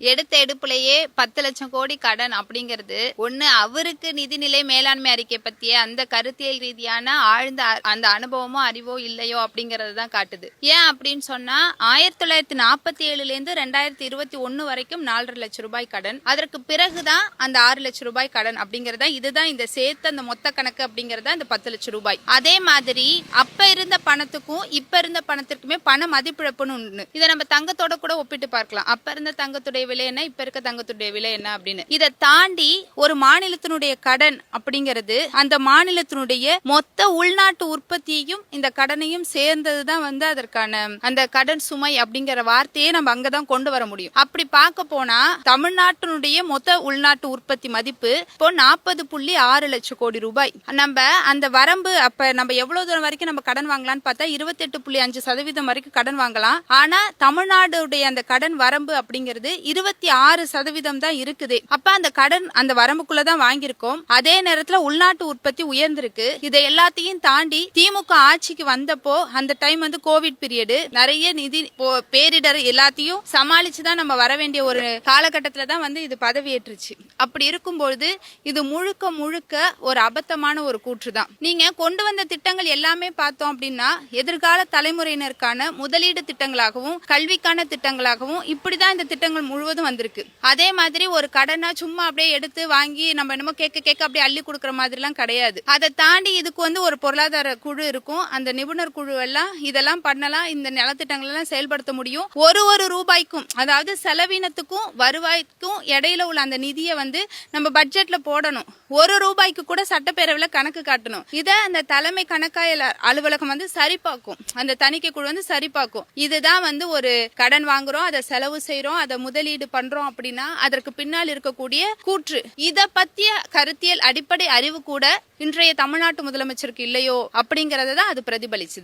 எடுத்த எடுப்புலயே 10 லட்சம் கோடி கடன் அப்படிங்கிறது ஒண்ணு அவருக்கு நிதிநிலை மேலாண்மை அறிக்கை பத்திய அந்த கருத்தியல் ரீதியான ஆழ்ந்த அந்த அனுபவமோ அறிவோ இல்லையோ அப்படிங்கறது தான் காட்டுது. ஏன் அப்படின்னு சொன்னா 1947ல இருந்து 2021 வரைக்கும் 4.5 லட்சம் ரூபாய் கடன், அதற்கு பிறகுதான் அந்த 6 லட்சம் ரூபாய் கடன் அப்படிங்கறதா. இதுதான் இந்த சேர்த்து அந்த மொத்த கணக்கு அப்படிங்கறதா இந்த 10 லட்சம் ரூபாய். அதே மாதிரி அப்ப இருந்த பணத்துக்கும் இப்ப இருந்த பணத்திற்குமே பண மதிப்பிழப்புன்னு ஒண்ணு. இதை நம்ம தங்கத்தோட கூட ஒப்பிட்டு பார்க்கலாம். அப்ப இருந்த தங்கத்துடைய விலை என்ன, இப்ப இருக்க தங்கத்துடைய விலை என்ன அப்படின்னு. இதை தாண்டி ஒரு மாநிலத்தினுடைய கடன் அப்படிங்கிறது அந்த மாநிலத்தினுடைய மொத்த உள்நாட்டு உற்பத்தியையும் இந்த கடனையும் சேர்ந்ததுதான் அதற்கான அந்த கடன் சுமை அப்படிங்கிற வார்த்தையை நம்ம அங்கதான் கொண்டு வர முடியும். அப்படி பார்க்க போனா தமிழ்நாட்டினுடைய மொத்த உள்நாட்டு உற்பத்தி மதிப்பு இப்போ 40.6 லட்சம் கோடி ரூபாய். நம்ம அந்த வரம்பு அப்ப நம்ம எவ்வளவு தூரம் வரைக்கும் நம்ம கடன் வாங்கலாம்னு பார்த்தா 28.5% வரைக்கும் கடன் வாங்கலாம். ஆனா தமிழ்நாடுடைய அந்த கடன் வரம்பு அப்படிங்கிறது 26% தான் இருக்குது. அப்ப அந்த கடன் அந்த வரம்புக்குள்ளதான் வாங்கியிருக்கோம். அதே நேரத்துல உள்நாட்டு உற்பத்தி உயர்ந்திருக்கு. இதை எல்லாத்தையும் தாண்டி திமுக ஆட்சிக்கு வந்தப்போ அந்த டைம் கோவிட் பீரியடு, நிறைய நிதி பேரிடர் எல்லாத்தையும் சமாளிச்சுதான் நம்ம வர வேண்டிய ஒரு காலகட்டத்துல தான் இது பதவியேற்றுச்சு. அப்படி இருக்கும்போது இது முழுக்க முழுக்க ஒரு அபத்தமான ஒரு கூற்று தான். நீங்க கொண்டு வந்த திட்டங்கள் எல்லாமே பார்த்தோம் அப்படின்னா எதிர்கால தலைமுறையினருக்கான முதலீடு திட்டங்களாகவும் கல்விக்கான திட்டங்களாகவும் இப்படிதான் இந்த திட்டங்கள் முழுவதும் வந்திருக்கு. அதே மாதிரி ஒரு கடனா சும்மா அப்படியே எடுத்து வாங்கி நம்ம என்னமோ கேட்க அப்படியே அள்ளி கொடுக்கற மாதிரி எல்லாம் கிடையாது. அதை தாண்டி இதுக்கு ஒரு பொருளாதார குழு இருக்கும். அந்த நிபுணர் குழு எல்லாம் இதெல்லாம் பண்ணலாம், இந்த நலத்திட்டங்கள் எல்லாம் செயல்படுத்த முடியும். ஒரு ரூபாய்க்கும், அதாவது செலவினத்துக்கும் வருவாய்க்கும் இடையில உள்ள அந்த நிதியை நம்ம பட்ஜெட்ல போடணும். ஒரு ரூபாய்க்கு கூட சட்டப்பேரவையில கணக்கு காட்டணும். இதை அந்த தலைமை கணக்காயர் அலுவலகம் சரிபார்க்கும். அந்த தணிக்கை குழு சரிபார்க்கும். இதுதான் ஒரு கடன் வாங்குறோம், அதை செலவு செய்யறோம், அதை முதலீடு பண்றோம் அப்படின்னா அதற்கு பின்னால் இருக்கக்கூடிய கூற்று. இத பத்திய கருத்தியல் அடிப்படை அறிவு கூட இன்றைய தமிழ்நாட்டு முதலமைச்சருக்கு இல்லையோ அப்படிங்கறத தான் அது பிரதிபலிச்சுது.